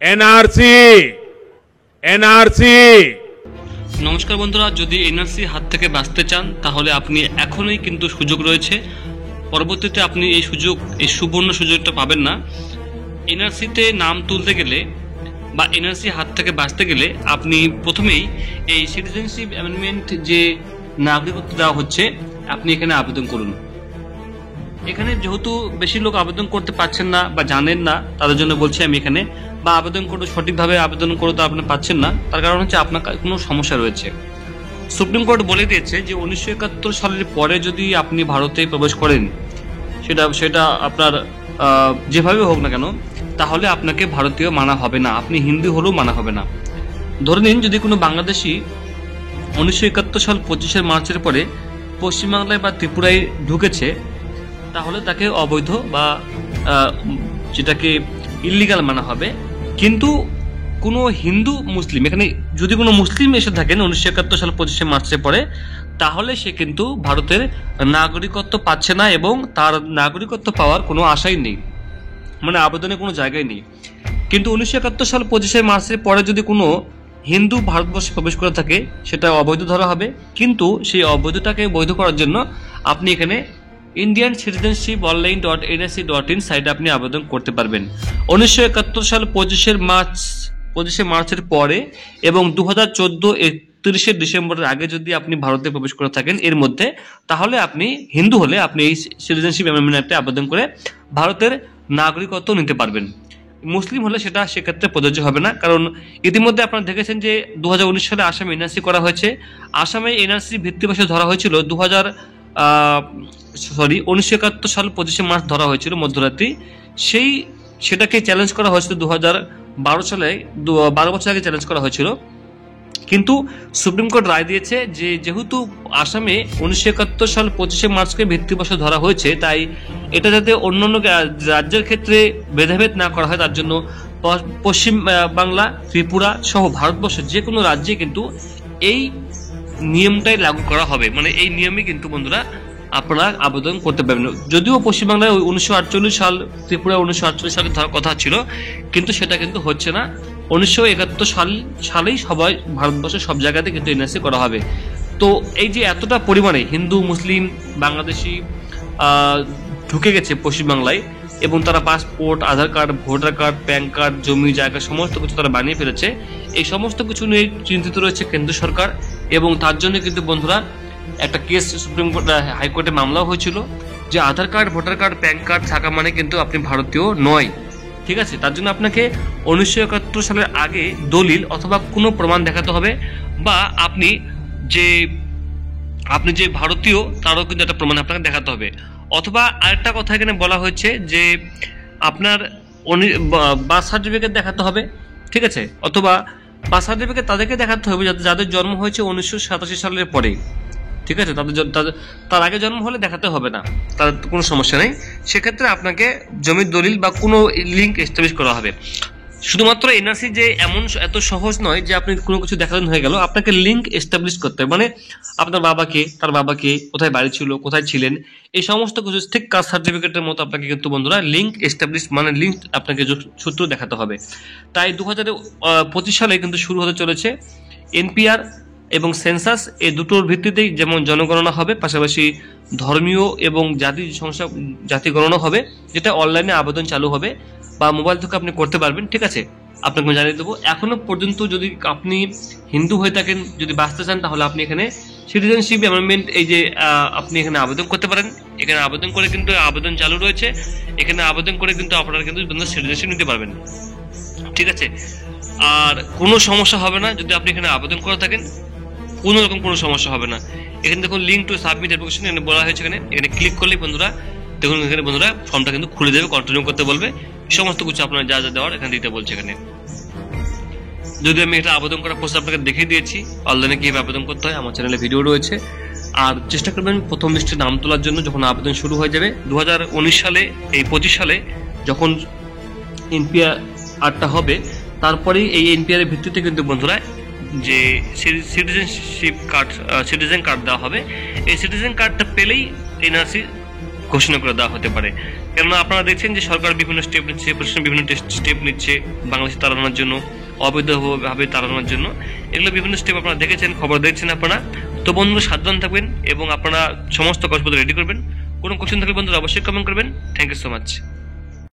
NRC NRC. নমস্কার বন্ধুরা, যদি এনআরসি হাত থেকে বাঁচতে চান তাহলে আপনি এখনই কিন্তু সুযোগ রয়েছে। পরবর্তীতে আপনি এই সুবর্ণ সুযোগটা পাবেন না। এনআরসিতে নাম তুলতে গেলে বা এনআরসি হাত থেকে বাঁচতে গেলে আপনি প্রথমেই এই সিটিজেনশিপ অ্যামেন্ডমেন্ট যে নাগরিকত্ব দেওয়া হচ্ছে, আপনি এখানে আবেদন করুন। এখানে যেহেতু বেশি লোক আবেদন করতে পারছেন না বা জানেন না, তাদের জন্য বলছি আমি এখানে, বা আবেদন করতে সঠিকভাবে আবেদন করে তো আপনি পাচ্ছেন না, তার কারণ হচ্ছে আপনার কোনো সমস্যা রয়েছে। সুপ্রিম কোর্ট বলে দিয়েছে যে 1971 সালের পরে যদি আপনি ভারতে প্রবেশ করেন, সেটা আপনার যেভাবে হোক না কেন, তাহলে আপনাকে ভারতীয় মানা হবে না, আপনি হিন্দু হলেও মানা হবে না। ধরে নিন যদি কোনো বাংলাদেশি 1971 সাল 25 মার্চের পরে পশ্চিমবাংলায় বা ত্রিপুরায় ঢুকেছে, তাহলে তাকে অবৈধ বা যেটাকে ইল্লিগাল মানা হবে। কিন্তু কোনো হিন্দু মুসলিম, এখানে যদি কোনো মুসলিম এসে থাকেন 1971 সাল 25 মার্চের পরে, তাহলে সে কিন্তু ভারতের নাগরিকত্ব পাচ্ছে না এবং তার নাগরিকত্ব পাওয়ার কোনো আশাই নেই, মানে আবেদনের কোনো জায়গায় নেই। কিন্তু 1971 সাল 25 মার্চের পরে যদি কোনো হিন্দু ভারতবর্ষে প্রবেশ করে থাকে, সেটা অবৈধ ধরা হবে। কিন্তু সেই অবৈধটাকে বৈধ করার জন্য আপনি এখানে ইন্ডিয়ান সিটিজেনশিপ অনলাইন .nrc.in সাইটে আপনি আবেদন করতে পারবেন। 1971 সাল 25 মার্চের পরে এবং 2014 31 ডিসেম্বরের আগে যদি আপনি ভারতে প্রবেশ করে থাকেন এর মধ্যে, তাহলে আপনি হিন্দু হলে আপনি এই সিটিজেনশিপ অ্যামেন্ডমেন্টে আবেদন করে ভারতের নাগরিকত্ব নিতে পারবেন। মুসলিম হলে সেটা সেক্ষেত্রে প্রযোজ্য হবে না, কারণ ইতিমধ্যে আপনারা দেখেছেন যে 2019 সালে আসামে এনআরসি করা হয়েছে। আসামে এনআরসি ভিত্তিবসে ধরা হয়েছিল 1971 সাল 25 মার্চ ধরা হয়েছিল মধ্যরাত্রি। সেটাকে চ্যালেঞ্জ করা হয়েছিল 2012 সালে, 12 বছর আগে চ্যালেঞ্জ করা হয়েছিল। কিন্তু সুপ্রিম কোর্ট রায় দিয়েছে যে যেহেতু আসামে 1971 সাল 25 মার্চকে ভিত্তিবসে ধরা হয়েছে, তাই এটা যাতে অন্যান্য রাজ্যের ক্ষেত্রে ভেদাভেদ না করা হয়, তার জন্য পশ্চিম বাংলা, ত্রিপুরা সহ ভারতবর্ষের যে কোনো রাজ্যে কিন্তু এই নিয়মটাই লাগু করা হবে। মানে এই নিয়মে কিন্তু বন্ধুরা আপনারা আবেদন করতে পারবেন। যদিও পশ্চিমবাংলায় 1948 সাল, ত্রিপুরা 1948 সালে ধরার কথা ছিল, কিন্তু সেটা কিন্তু হচ্ছে না। 1971 সালেই সবাই ভারতবর্ষের সব জায়গাতে কিন্তু এনআরসি করা হবে। তো এই যে এতটা পরিমাণে হিন্দু, মুসলিম, বাংলাদেশি ঢুকে গেছে পশ্চিমবাংলায় এবং তারা passport, Aadhaar card, voter card, PAN card, জমি জায়গা সমস্ত কিছু তারা বানিয়ে ফেলেছে। এই সমস্ত কিছু নিয়ে চিন্তিত রয়েছে কেন্দ্র সরকার, এবং তার জন্য কিন্তু বন্ধুরা একটা কেস সুপ্রিম কোর্ট, হাইকোর্টে মামলাও হয়েছিল যে Aadhaar card, voter card, PAN card থাকা মানে কিন্তু আপনি ভারতীয় নয়। ঠিক আছে, তার জন্য আপনাকে 1971 সালের আগে দলিল অথবা কোনো প্রমাণ দেখাতে হবে, বা আপনি যে ভারতীয় তারও কিন্তু একটা প্রমাণ আপনাকে দেখাতে হবে। অথবা আরেকটা কথা এখানে বলা হয়েছে যে আপনার বার্থ সার্টিফিকেট দেখাতে হবে। ঠিক আছে, অথবা বার্থ সার্টিফিকেট তাদেরকে দেখাতে হবে যাদের জন্ম হয়েছে 1987 সালের পরে। ঠিক আছে, তার আগে জন্ম হলে দেখাতে হবে না, তার কোনো সমস্যা নেই। সেক্ষেত্রে আপনাকে জমির দলিল বা কোনো লিঙ্ক এস্টাবলিশ করা হবে। শুধুমাত্র এনআরসি যে এত সহজ নয় যে আপনি কোনো কিছু দেখালেন হয়ে গেল, আপনাকে লিঙ্ক এস্টাবলিশ করতে হবে। মানে আপনার বাবাকে, তার বাবাকে, কোথায় বাড়ি ছিল, কোথায় ছিলেন, এই সমস্ত কিছু ঠিক কাস্ট সার্টিফিকেটের মতো আপনাকে কিন্তু বন্ধুরা লিঙ্ক এস্টাবলিশ, মানে লিঙ্ক আপনাকে সূত্র দেখাতে হবে। তাই 2025 সালে কিন্তু শুরু হতে চলেছে এনপিআর এবং সেন্সাস, এই দুটোর ভিত্তিতেই যেমন জনগণনা হবে, পাশাপাশি ধর্মীয় এবং জাতি গণনা হবে, যেটা অনলাইনে আবেদন চালু হবে বা মোবাইল থেকে আপনি করতে পারবেন। ঠিক আছে, আপনাকে আমি জানিয়ে দেবো। এখনো পর্যন্ত যদি আপনি হিন্দু হয়ে থাকেন, যদি বাঁচতে চান, তাহলে আপনি এখানে সিটিজেনশিপ অ্যামেন্ডমেন্ট এই যে আপনি এখানে আবেদন করতে পারেন। এখানে আবেদন করে কিন্তু আবেদন চালু রয়েছে, এখানে আবেদন করে কিন্তু আপনারা কিন্তু সিটিজেনশিপ নিতে পারবেন। ঠিক আছে, আর কোনো সমস্যা হবে না যদি আপনি এখানে আবেদন করে থাকেন, কোনো রকম কোনো সমস্যা হবে না। এখানে দেখুন লিঙ্ক টু সাবমিট অ্যাপ্লিকেশন এখানে বলা হয়েছে, এখানে ক্লিক করলেই বন্ধুরা দেখুন এখানে বন্ধুরা ফর্মটা কিন্তু খুলে দেবে, কন্টিনিউ করতে বলবে, সমস্ত কিছু আপনার যা যা দেওয়ার এখানে দিতে বলছে। এখানে যদি আমি এটা আবেদন করার প্রসেস আপনাকে দেখিয়ে দিয়েছি, অনলাইনে কীভাবে আবেদন করতে হয়, আমার চ্যানেলে ভিডিও রয়েছে। আর চেষ্টা করবেন প্রথম লিস্টে নাম তোলার জন্য যখন আবেদন শুরু হয়ে যাবে 2019 সালে, এই 25 সালে যখন এনপিআরটা হবে, তারপরেই এই এনপিআর এর ভিত্তিতে কিন্তু বন্ধুরা যে সিটিজেন কার্ড দেওয়া হবে। এই সিটিজেন কার্ডটা পেলেই এনআরসি ঘোষণা করে দেওয়া হতে পারে। কেননা আপনারা দেখছেন যে সরকার বিভিন্ন স্টেপ নিচ্ছে, প্রশাসন বিভিন্ন স্টেপ নিচ্ছে বাংলাদেশ তাড়ানোর জন্য, অবৈধভাবে তাড়ানোর জন্য। এগুলো বিভিন্ন স্টেপ আপনারা দেখেছেন, খবর দেখছেন আপনারা। তো বন্ধুরা সাবধান থাকবেন এবং আপনারা সমস্ত কাগজপত্র রেডি করবেন। কোনো কোশ্চেন থাকলে বন্ধুরা অবশ্যই কমেন্ট করবেন। Thank you so much.